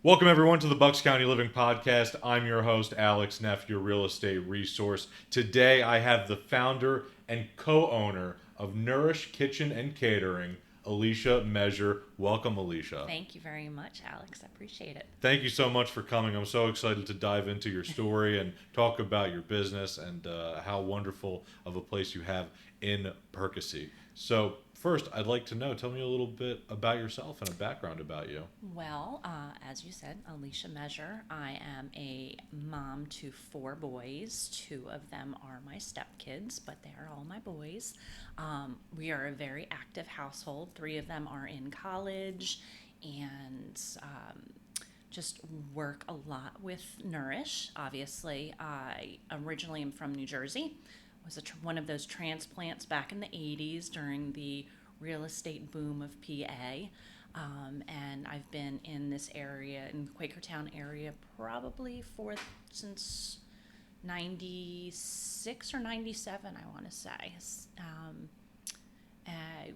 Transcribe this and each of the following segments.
Welcome, everyone, to the Bucks County Living Podcast. I'm your host, Alex, Neff, your real estate resource. Today, I have the founder and co-owner of Nourish Kitchen and Catering, Alicia Measure. Welcome, Alicia. Thank you very much, Alex. I appreciate it. Thank you so much for coming. I'm so excited to dive into your story and talk about your business and how wonderful of a place you have in Percy. So, first, I'd like to know, tell me a little bit about yourself and a background about you. Well, as you said, Alicia Measure. I am a mom to four boys. Two of them are my stepkids, but they are all my boys. We are a very active household. Three of them are in college and just work a lot with Nourish. Obviously, I originally am from New Jersey. Was one of those transplants back in the 80s during the real estate boom of PA. And I've been in this area, in the Quakertown area, probably since 96 or 97, I want to say. I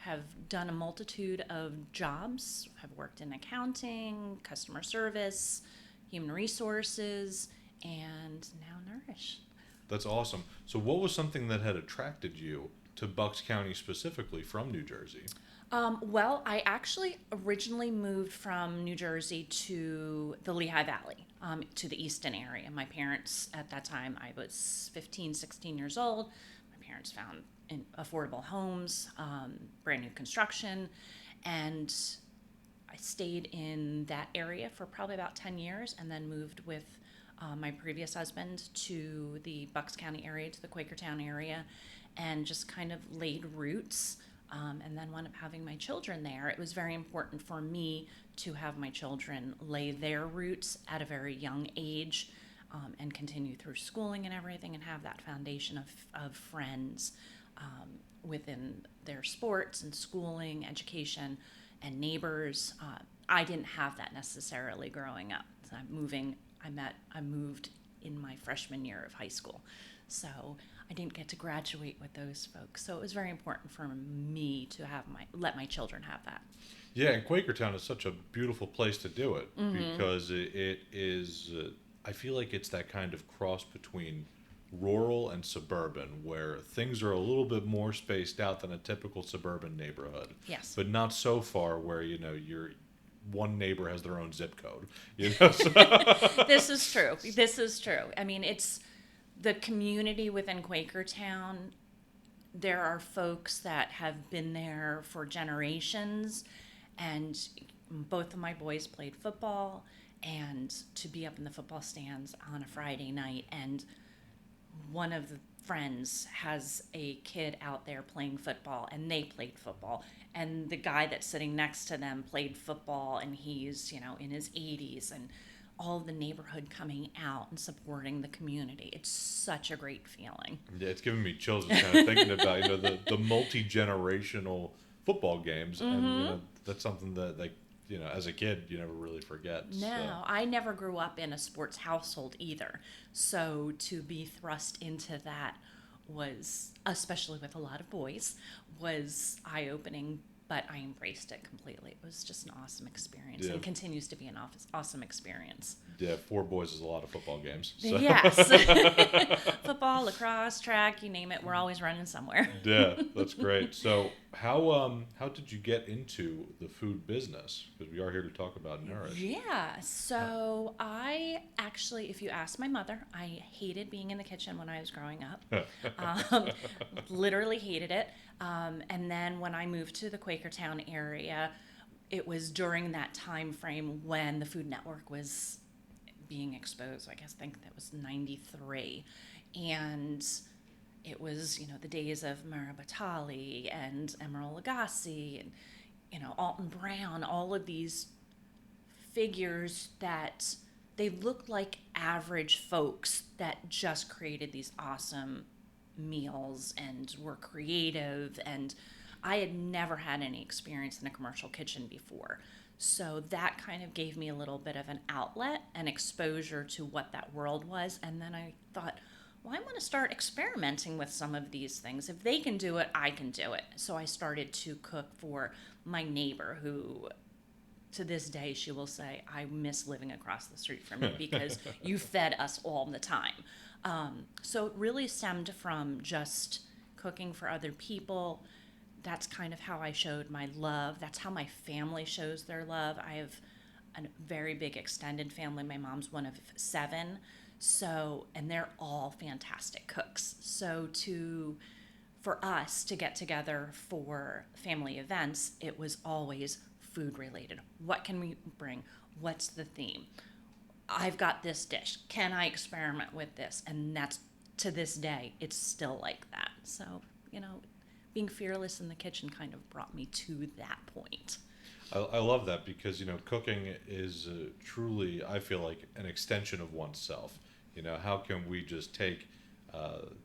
have done a multitude of jobs. I've worked in accounting, customer service, human resources, and now Nourish. That's awesome. So, what was something that had attracted you to Bucks County specifically from New Jersey? Well, I actually originally moved from New Jersey to the Lehigh Valley, to the Easton area. My parents, at that time, I was 15, 16 years old. My parents found affordable homes, brand new construction, and I stayed in that area for probably about 10 years and then moved with my previous husband to the Bucks County area, to the Quakertown area, and just kind of laid roots, and then wound up having my children there. It was very important for me to have my children lay their roots at a very young age, and continue through schooling and everything and have that foundation of friends within their sports and schooling, education, and neighbors. I didn't have that necessarily growing up. So I moved in my freshman year of high school. So I didn't get to graduate with those folks. So it was very important for me to let my children have that. Yeah, and Quakertown is such a beautiful place to do it because it is, I feel like it's that kind of cross between rural and suburban where things are a little bit more spaced out than a typical suburban neighborhood. Yes. But not so far where, one neighbor has their own zip code. So. This is true. This is true. I mean, it's the community within Quakertown. There are folks that have been there for generations, and both of my boys played football, and to be up in the football stands on a Friday night, and one of the friends has a kid out there playing football, and they played football, and the guy that's sitting next to them played football, and he's in his 80s, and all of the neighborhood coming out and supporting the community. It's such a great feeling. Yeah, it's giving me chills just kind of thinking about the multi-generational football games, and that's something that as a kid you never really forget. No, So. I never grew up in a sports household either. So to be thrust into that was, especially with a lot of boys, was eye-opening, but I embraced it completely. It was just an awesome experience, Yeah. and continues to be an awesome experience. Yeah, four boys is a lot of football games. So. Yes. Football, lacrosse, track, you name it, we're always running somewhere. Yeah, that's great. So how did you get into the food business? Because we are here to talk about Nourish. Yeah, so I actually, if you ask my mother, I hated being in the kitchen when I was growing up. um, Literally hated it. And then when I moved to the Quakertown area, it was during that time frame when the Food Network was being exposed. I think that was 93. And it was, the days of Mara Batali and Emeril Lagasse and, Alton Brown, all of these figures that they looked like average folks that just created these awesome meals and were creative, and I had never had any experience in a commercial kitchen before. So that kind of gave me a little bit of an outlet and exposure to what that world was. And then I thought, well, I want to start experimenting with some of these things. If they can do it, I can do it. So I started to cook for my neighbor who to this day, she will say, I miss living across the street from you because you fed us all the time. So it really stemmed from just cooking for other people. That's kind of how I showed my love. That's how my family shows their love. I have a very big extended family. My mom's one of 7. So, and they're all fantastic cooks. So for us to get together for family events, it was always food related. What can we bring? What's the theme? I've got this dish. Can I experiment with this? And that's, to this day, it's still like that. So, being fearless in the kitchen kind of brought me to that point. I love that because, cooking is truly, I feel like, an extension of oneself. How can we just take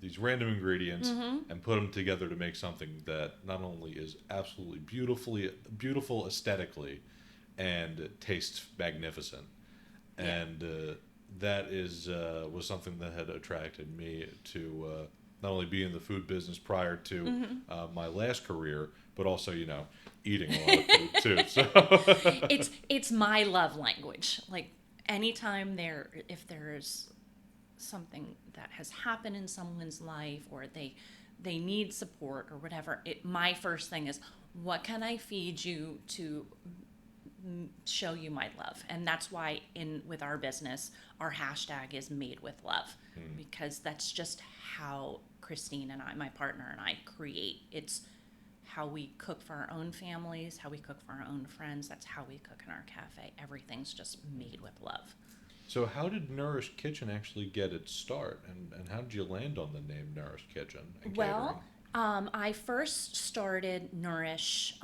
these random ingredients and put them together to make something that not only is absolutely beautiful aesthetically and tastes magnificent. Yeah. And that was something that had attracted me to not only be in the food business prior to my last career, but also, eating a lot of food too. So it's my love language. Like anytime if there's something that has happened in someone's life or they need support or whatever, my first thing is, what can I feed you to show you my love? And that's why with our business, our hashtag is made with love, because that's just how Christine and I, my partner and I, create. It's how we cook for our own families, how we cook for our own friends. That's how we cook in our cafe. Everything's just made with love. So how did Nourish Kitchen actually get its start, and how did you land on the name Nourish Kitchen and Catering? Well, I first started Nourish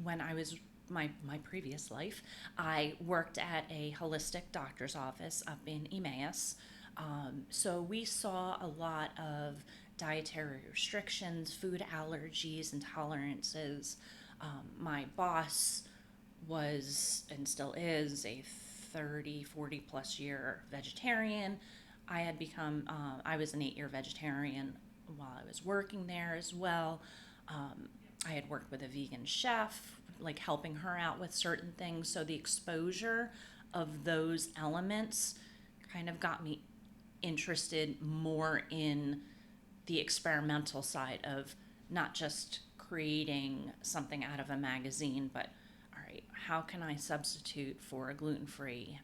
when I was my previous life. I worked at a holistic doctor's office up in Emmaus. So we saw a lot of dietary restrictions, food allergies, intolerances. My boss was and still is a 40 plus year vegetarian. I was an 8-year vegetarian while I was working there as well. I had worked with a vegan chef, like helping her out with certain things. So the exposure of those elements kind of got me interested more in the experimental side of not just creating something out of a magazine, but all right, how can I substitute for a gluten-free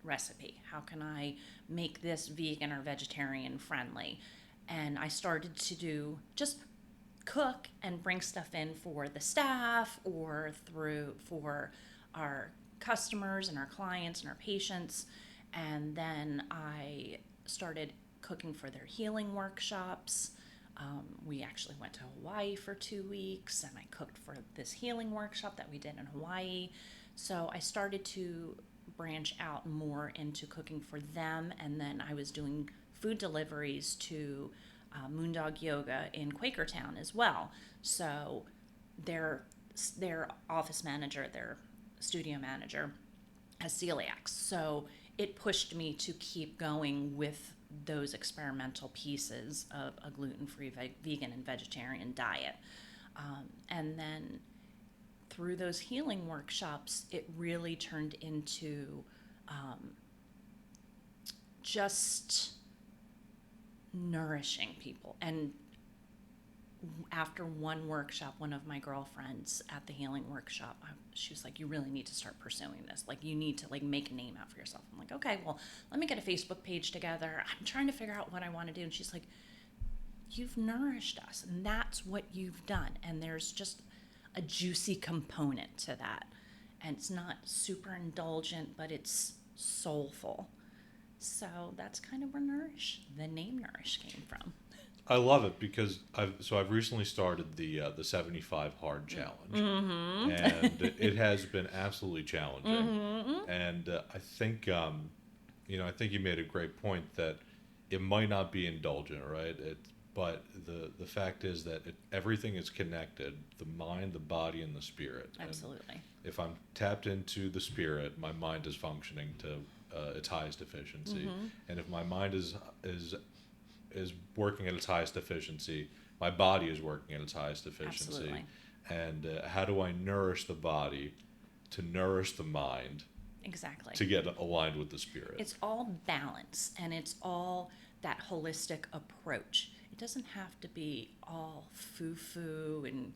recipe? How can I make this vegan or vegetarian friendly? And I started to just cook and bring stuff in for the staff or for our customers and our clients and our patients. And then I started cooking for their healing workshops. We actually went to Hawaii for 2 weeks, and I cooked for this healing workshop that we did in Hawaii. So I started to branch out more into cooking for them, and then I was doing food deliveries to Moondog Yoga in Quakertown as well. So their office manager, their studio manager, has celiac. So it pushed me to keep going with those experimental pieces of a gluten-free vegan and vegetarian diet. And then through those healing workshops, it really turned into just nourishing people. And after one workshop, one of my girlfriends at the healing workshop, she was like, you really need to start pursuing this. Like, you need to make a name out for yourself. I'm like, okay, well, let me get a Facebook page together. I'm trying to figure out what I want to do. And she's like, you've nourished us, and that's what you've done. And there's just a juicy component to that. And it's not super indulgent, but it's soulful. So that's kind of where the name Nourish came from. I love it because I've recently started the 75 hard challenge, and it has been absolutely challenging. And I think I think you made a great point that it might not be indulgent, right? But the fact is that everything is connected: the mind, the body, and the spirit. Absolutely. And if I'm tapped into the spirit, my mind is functioning to its highest efficiency, and if my mind is working at its highest efficiency, my body is working at its highest efficiency. Absolutely. And how do I nourish the body to nourish the mind, Exactly. to get aligned with the spirit. It's all balance, and it's all that holistic approach. It doesn't have to be all foo-foo and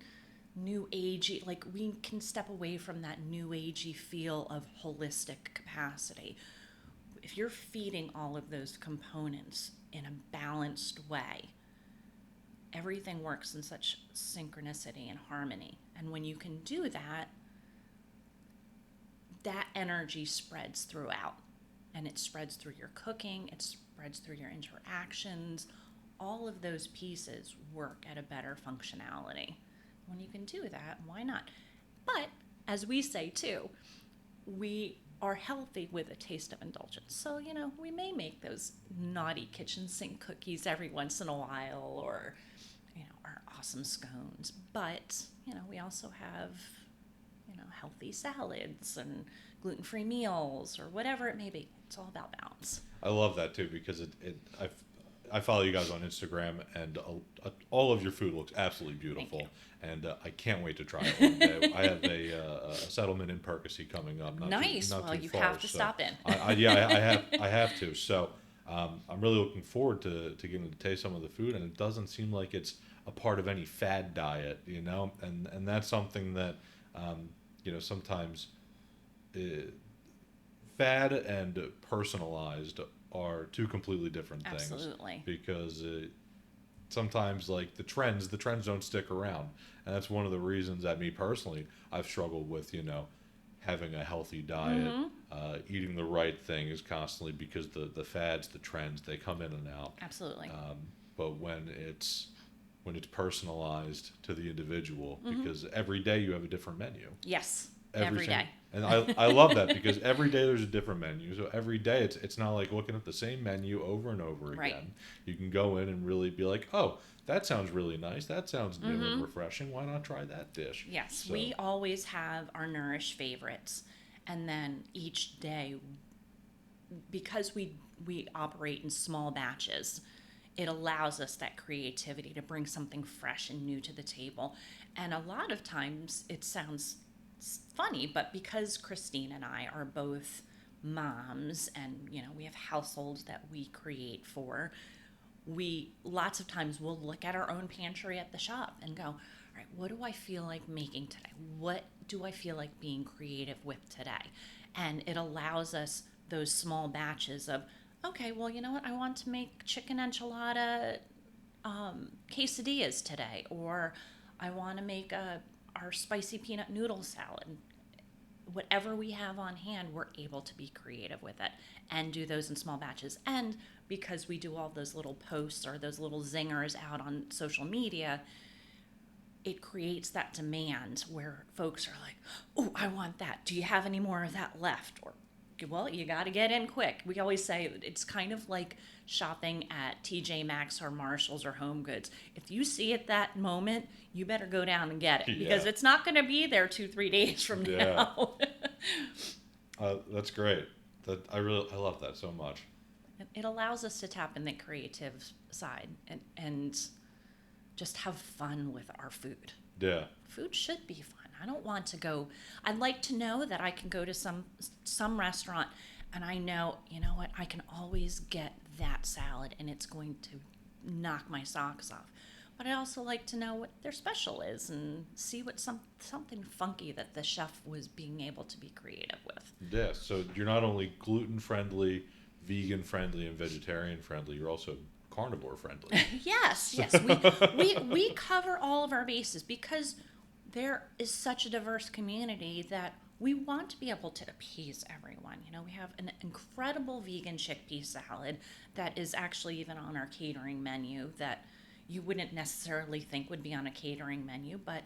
new agey. Like, we can step away from that new agey feel of holistic capacity. If you're feeding all of those components in a balanced way, everything works in such synchronicity and harmony. And when you can do that, that energy spreads throughout. And it spreads through your cooking, it spreads through your interactions. All of those pieces work at a better functionality. When you can do that, why not? But, as we say too, we are healthy with a taste of indulgence. So, we may make those naughty kitchen sink cookies every once in a while, or, our awesome scones. But, we also have, healthy salads and gluten-free meals, or whatever it may be. It's all about balance. I love that too, because I follow you guys on Instagram, and all of your food looks absolutely beautiful, and I can't wait to try it one day. I have a settlement in Percy coming up. Nice. Not Well, too you far, have to so stop in. I have to. So I'm really looking forward to getting to taste some of the food, and it doesn't seem like it's a part of any fad diet, and that's something that sometimes fad and personalized are two completely different things. Absolutely. Because sometimes, like, the trends don't stick around, and that's one of the reasons that me personally, I've struggled with having a healthy diet, eating the right things constantly, because the fads, the trends, they come in and out. Absolutely. But when it's personalized to the individual, because every day you have a different menu. Yes. Every day. And I love that, because every day there's a different menu. So every day it's not like looking at the same menu over and over again. Right. You can go in and really be like, oh, that sounds really nice. That sounds new and refreshing. Why not try that dish? Yes. So, we always have our Nourish favorites. And then each day, because we operate in small batches, it allows us that creativity to bring something fresh and new to the table. And a lot of times it sounds funny, but because Christine and I are both moms, and we have households that we create for, we lots of times we'll look at our own pantry at the shop and go, all right, what do I feel like making today? What do I feel like being creative with today? And it allows us those small batches of, okay, well, you know what, I want to make chicken enchilada quesadillas today, or I want to make our spicy peanut noodle salad. Whatever we have on hand, we're able to be creative with it and do those in small batches. And because we do all those little posts or those little zingers out on social media, it creates that demand where folks are like, oh, I want that. Do you have any more of that left? Or, well, you got to get in quick. We always say it's kind of like shopping at TJ Maxx or Marshalls or Home Goods. If you see it that moment, you better go down and get it, because it's not going to be there 2-3 days from now. That's great. I love that so much. It allows us to tap in the creative side and just have fun with our food. Yeah. Food should be fun. I don't want to go. I'd like to know that I can go to some restaurant and I know, what, I can always get that salad and it's going to knock my socks off. But I also like to know what their special is and see what something funky that the chef was being able to be creative with. Yeah, so you're not only gluten-friendly, vegan-friendly, and vegetarian-friendly, you're also carnivore-friendly. Yes. We cover all of our bases because there is such a diverse community that we want to be able to appease everyone. We have an incredible vegan chickpea salad that is actually even on our catering menu that you wouldn't necessarily think would be on a catering menu, but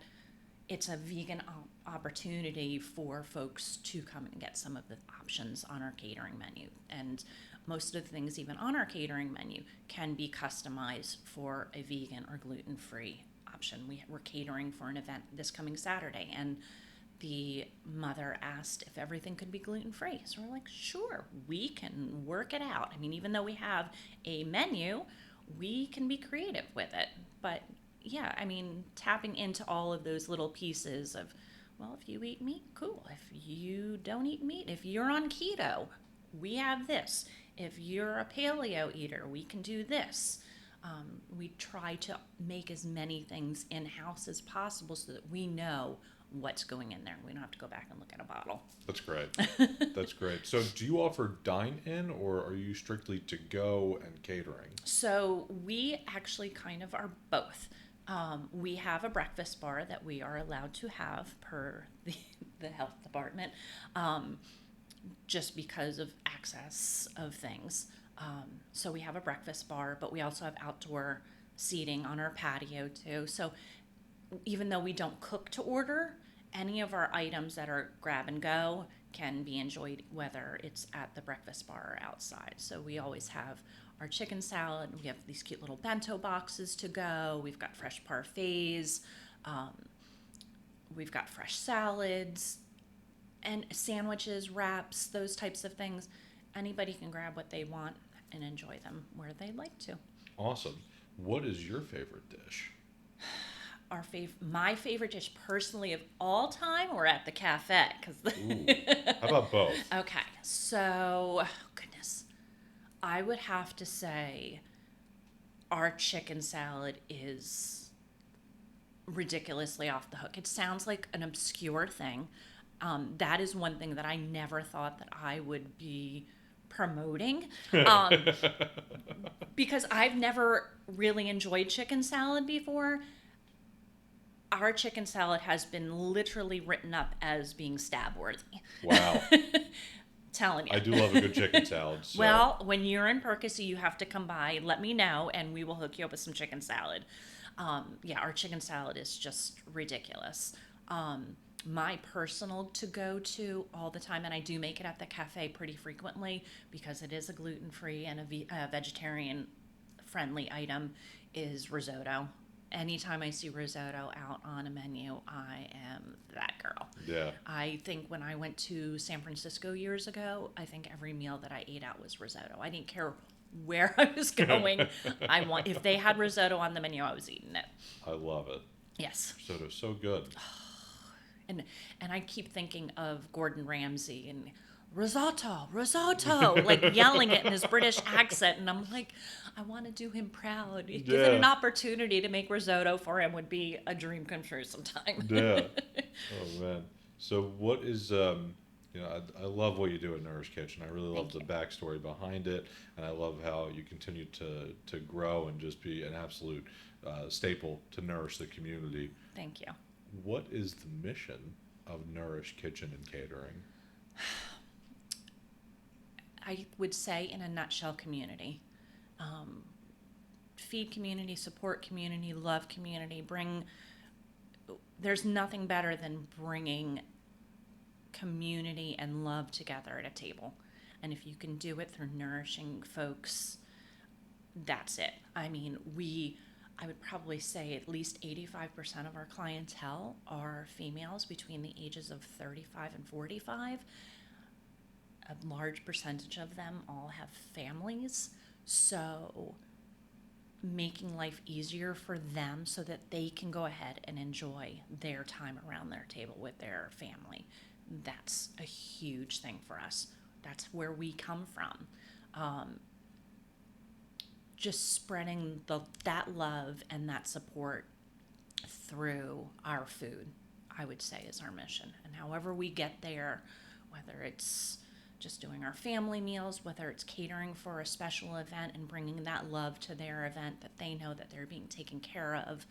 it's a vegan opportunity for folks to come and get some of the options on our catering menu. And most of the things even on our catering menu can be customized for a vegan or gluten-free option. We're catering for an event this coming Saturday, and the mother asked if everything could be gluten-free. So we're like, sure, we can work it out. I mean, even though we have a menu, we can be creative with it. But yeah, I mean, tapping into all of those little pieces of Well, if you eat meat, cool. If you don't eat meat, if you're on keto, we have this. If you're a paleo eater, we can do this. We try to make as many things in-house as possible so that we know what's going in there. We don't have to go back and look at a bottle. That's great. That's great. So do you offer dine-in, or are you strictly to-go and catering? So we actually kind of are both. We have a breakfast bar that we are allowed to have per the health department, just because of access of things. So we have a breakfast bar, but we also have outdoor seating on our patio too. So even though we don't cook to order, any of our items that are grab and go can be enjoyed whether it's at the breakfast bar or outside. So we always have our chicken salad. We have these cute little bento boxes to go. We've got fresh parfaits. We've got fresh salads and sandwiches, wraps, those types of things. Anybody can grab what they want and enjoy them where they'd like to. Awesome. What is your favorite dish? My favorite dish personally of all time, or at the cafe? Ooh. How about both? Okay, so goodness, I would have to say our chicken salad is ridiculously off the hook. It sounds like an obscure thing. That is one thing that I never thought that I would be promoting, because I've never really enjoyed chicken salad before. Our chicken salad has been literally written up as being stab worthy. Wow. Telling you. I do love a good chicken salad. So. Well, when you're in Percy, you have to come by, let me know, and we will hook you up with some chicken salad. Yeah, our chicken salad is just ridiculous. My personal to-go-to all the time, and I do make it at the cafe pretty frequently because it is a gluten-free and a vegetarian-friendly item, is risotto. Anytime I see risotto out on a menu, I am that girl. Yeah. I think when I went to San Francisco years ago, I think every meal that I ate out was risotto. I didn't care where I was going. If they had risotto on the menu, I was eating it. I love it. Yes. Risotto's so good. And I keep thinking of Gordon Ramsay and risotto, like yelling it in his British accent, and I'm like, I want to do him proud. Given an opportunity to make risotto for him would be a dream come true sometime. Yeah. Oh man. So what is I love what you do at Nourish Kitchen. I really love the backstory behind it, and I love how you continue to grow and just be an absolute staple to nourish the community. Thank you. What is the mission of Nourish Kitchen and Catering? I would say, in a nutshell, community. Feed community, support community, love community. There's nothing better than bringing community and love together at a table. And if you can do it through nourishing folks, that's it. I mean, I would probably say at least 85% of our clientele are females between the ages of 35 and 45. A large percentage of them all have families, so making life easier for them so that they can go ahead and enjoy their time around their table with their family. That's a huge thing for us. That's where we come from. Just spreading that love and that support through our food, I would say, is our mission. And however we get there, whether it's just doing our family meals, whether it's catering for a special event and bringing that love to their event, that they know that they're being taken care of,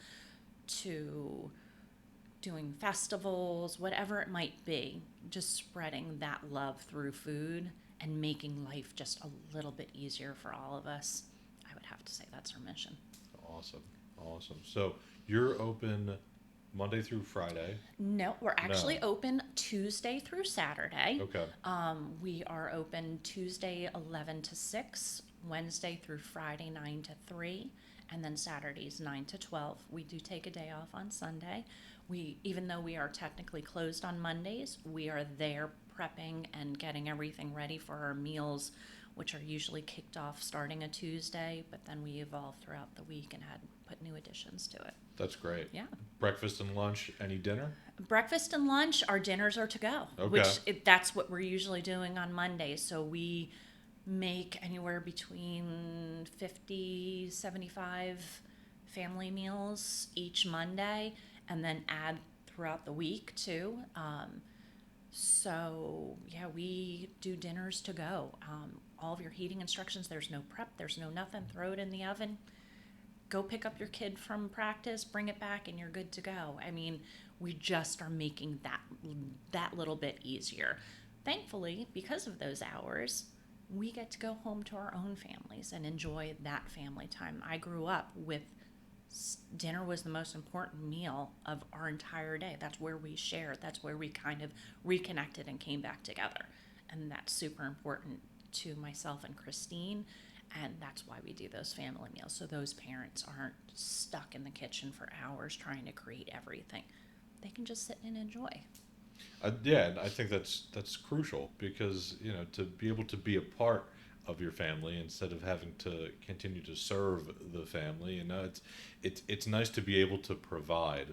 to doing festivals, whatever it might be, just spreading that love through food and making life just a little bit easier for all of us. I would have to say that's our mission. Awesome. So you're open Monday through Friday? No, we're actually open Tuesday through Saturday. Okay. We are open Tuesday 11 to 6, Wednesday through Friday 9 to 3, and then Saturdays 9 to 12. We do take a day off on Sunday. Even though we are technically closed on Mondays, we are there prepping and getting everything ready for our meals, which are usually kicked off starting a Tuesday, but then we evolve throughout the week and put new additions to it. That's great. Yeah. Breakfast and lunch, any dinner? Breakfast and lunch, our dinners are to go, Okay. that's what we're usually doing on Mondays. So we make anywhere between 50, 75 family meals each Monday, and then add throughout the week too. So yeah, we do dinners to go. All of your heating instructions, there's no prep, there's no nothing. Throw it in the oven, go pick up your kid from practice, bring it back, and you're good to go. I mean, we just are making that little bit easier. Thankfully, because of those hours, we get to go home to our own families and enjoy that family time. I grew up with dinner was the most important meal of our entire day. That's where we shared. That's where we kind of reconnected and came back together. And that's super important to myself and Christine. And that's why we do those family meals. So those parents aren't stuck in the kitchen for hours trying to create everything. They can just sit and enjoy. Yeah, and I think that's crucial because to be able to be a part of your family instead of having to continue to serve the family. It's nice to be able to provide,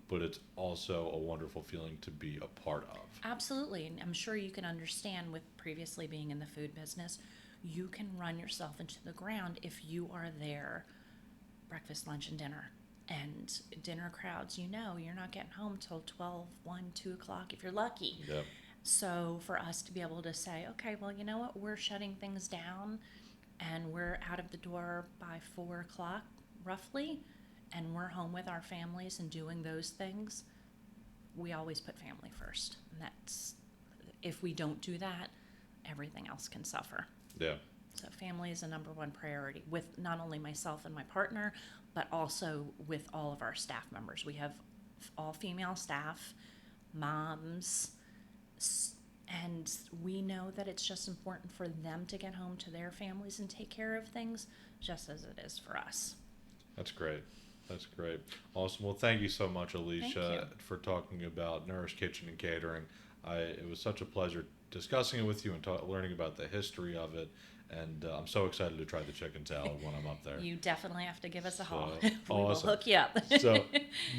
but it's also a wonderful feeling to be a part of. Absolutely. And I'm sure you can understand with previously being in the food business, you can run yourself into the ground if you are there breakfast, lunch, and dinner. And dinner crowds, you're not getting home till 12, 1, 2 o'clock if you're lucky. Yeah. So for us to be able to say, okay, well, you know what, we're shutting things down and we're out of the door by 4 o'clock roughly, and we're home with our families and doing those things, we always put family first. And if we don't do that, everything else can suffer. Yeah. So family is a number one priority with not only myself and my partner, but also with all of our staff members. We have all female staff, moms, and we know that it's just important for them to get home to their families and take care of things just as it is for us. That's great. That's great. Awesome. Well, thank you so much, Alicia, for talking about Nourish Kitchen and Catering. It was such a pleasure discussing it with you and learning about the history of it. And I'm so excited to try the chicken salad when I'm up there. You definitely have to give us a haul. Awesome. We will hook you up. So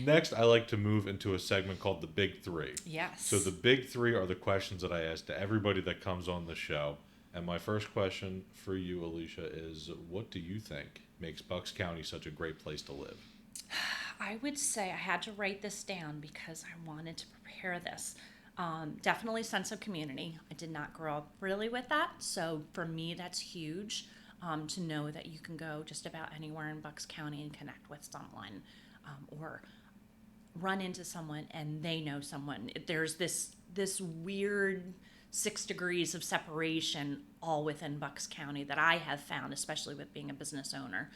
next, I like to move into a segment called the Big Three. Yes. So the Big Three are the questions that I ask to everybody that comes on the show. And my first question for you, Alicia, is what do you think makes Bucks County such a great place to live? I would say I had to write this down because I wanted to prepare this. Definitely sense of community. I did not grow up really with that. So for me, that's huge to know that you can go just about anywhere in Bucks County and connect with someone or run into someone and they know someone. There's this weird 6 degrees of separation all within Bucks County that I have found, especially with being a business owner,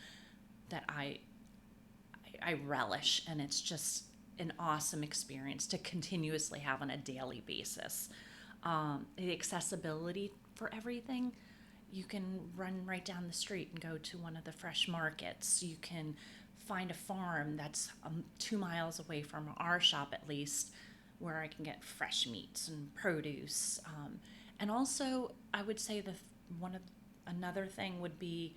that I relish, and it's just an awesome experience to continuously have on a daily basis. The accessibility for everything, you can run right down the street and go to one of the fresh markets. You can find a farm that's 2 miles away from our shop at least, where I can get fresh meats and produce. And also, I would say another thing would be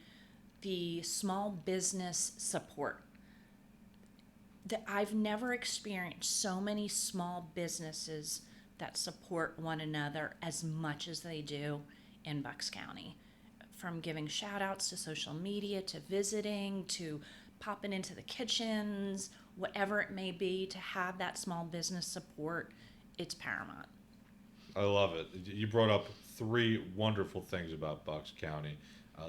the small business support. That I've never experienced so many small businesses that support one another as much as they do in Bucks County. From giving shout outs to social media, to visiting, to popping into the kitchens, whatever it may be, to have that small business support, it's paramount. I love it. You brought up 3 wonderful things about Bucks County.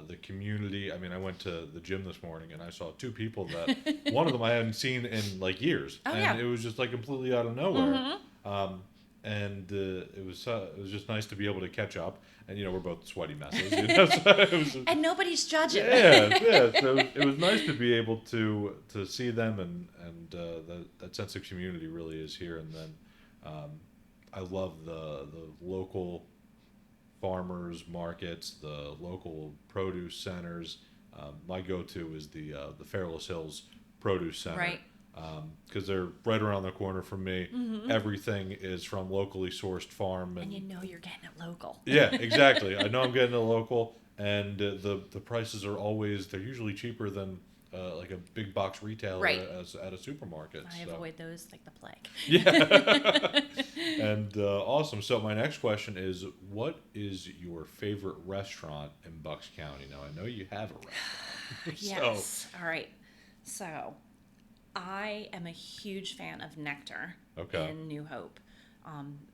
The community. I mean, I went to the gym this morning and I saw 2 people that one of them I hadn't seen in like years, and it was just like completely out of nowhere. And it was just nice to be able to catch up. And we're both sweaty messes, so and nobody's judging. Yeah. So it was nice to be able to see them, and that sense of community really is here. And then I love the local farmers markets, the local produce centers. My go-to is the Fairless Hills Produce Center, right? Because they're right around the corner from me. Everything is from locally sourced farm, and you're getting it local. Yeah, exactly. I know I'm getting it local, and the prices are they're usually cheaper than like a big box retailer Right. at a supermarket. I so. avoid those like the plague. Yeah. And awesome. So my next question is, what is your favorite restaurant in Bucks County? Now I know you have a restaurant. Yes. All right. So I am a huge fan of Nectar Okay. in New Hope.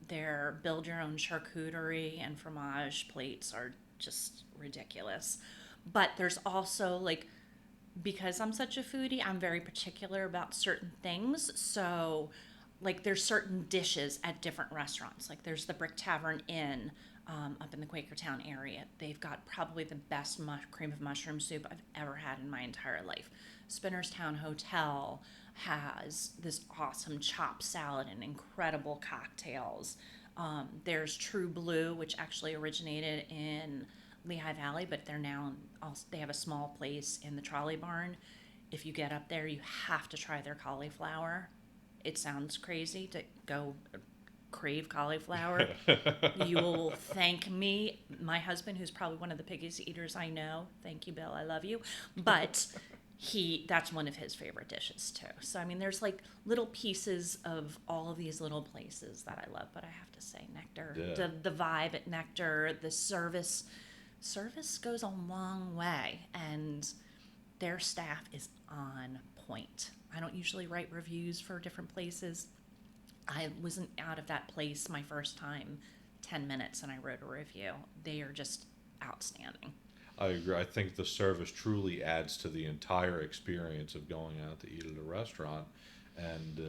Their build your own charcuterie and fromage plates are just ridiculous. But there's also like, because I'm such a foodie, I'm very particular about certain things. So, like, there's certain dishes at different restaurants. Like, there's the Brick Tavern Inn up in the Quakertown area. They've got probably the best cream of mushroom soup I've ever had in my entire life. Spinnerstown Hotel has this awesome chopped salad and incredible cocktails. There's True Blue, which actually originated in Lehigh Valley, but they're now also, they have a small place in the Trolley Barn. If you get up there, you have to try their cauliflower. It sounds crazy to go crave cauliflower. You will thank me, my husband, who's probably one of the piggiest eaters I know. Thank you, Bill. I love you. But that's one of his favorite dishes too. So I mean, there's like little pieces of all of these little places that I love. But I have to say, Nectar, Yeah. the vibe at Nectar, the service goes a long way, and their staff is on point. I don't usually write reviews for different places. I wasn't out of that place my first time 10 minutes and I wrote a review. They are just outstanding. I agree. I think the service truly adds to the entire experience of going out to eat at a restaurant, and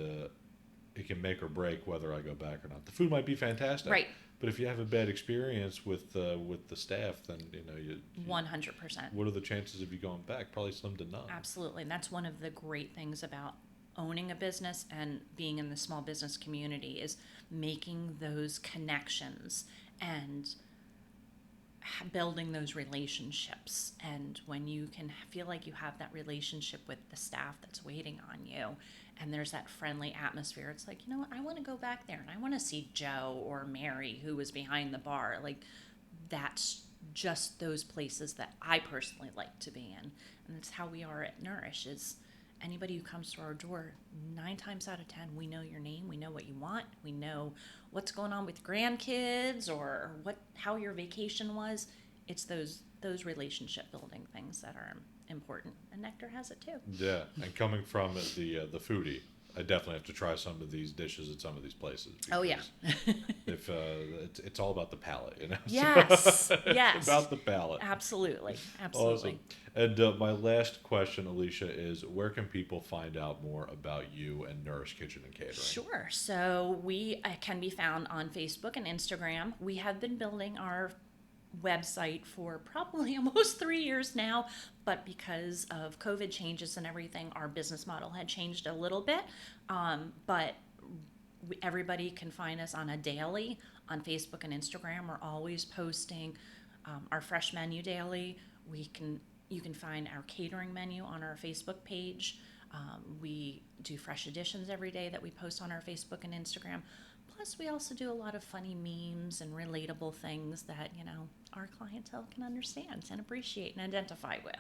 it can make or break whether I go back or not. The food might be fantastic, Right. but if you have a bad experience with the staff, then you 100%. what are the chances of you going back? Probably slim to none. Absolutely. And that's one of the great things about owning a business and being in the small business community is making those connections and building those relationships. And when you can feel like you have that relationship with the staff that's waiting on you, and there's that friendly atmosphere, it's like, you know what, I want to go back there and I want to see Joe or Mary who was behind the bar. Like, that's just those places that I personally like to be in. And that's how we are at Nourish, is anybody who comes to our door, 9 times out of 10, we know your name, we know what you want, we know what's going on with grandkids or how your vacation was. It's those relationship building things that are important, and Nectar has it too. Yeah, and coming from the foodie, I definitely have to try some of these dishes at some of these places. Oh yeah. If it's all about the palate, Yes, It's yes. about the palate. Absolutely. Awesome. And my last question, Alicia, is where can people find out more about you and Nourish Kitchen and Catering? Sure. So we can be found on Facebook and Instagram. We have been building our website for probably almost 3 years now, but because of COVID changes and everything, our business model had changed a little bit. But everybody can find us on a daily on Facebook and Instagram. We're always posting our fresh menu daily. You can find our catering menu on our Facebook page. We do fresh editions every day that we post on our Facebook and Instagram. Plus, we also do a lot of funny memes and relatable things that, our clientele can understand and appreciate and identify with.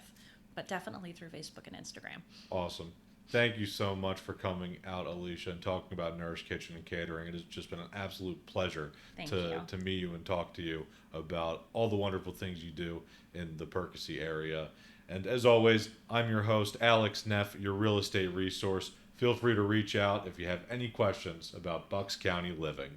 But definitely through Facebook and Instagram. Awesome. Thank you so much for coming out, Alicia, and talking about Nourish Kitchen and Catering. It has just been an absolute pleasure to meet you and talk to you about all the wonderful things you do in the Percy area. And as always, I'm your host, Alex Neff, your real estate resource. Feel free to reach out if you have any questions about Bucks County living.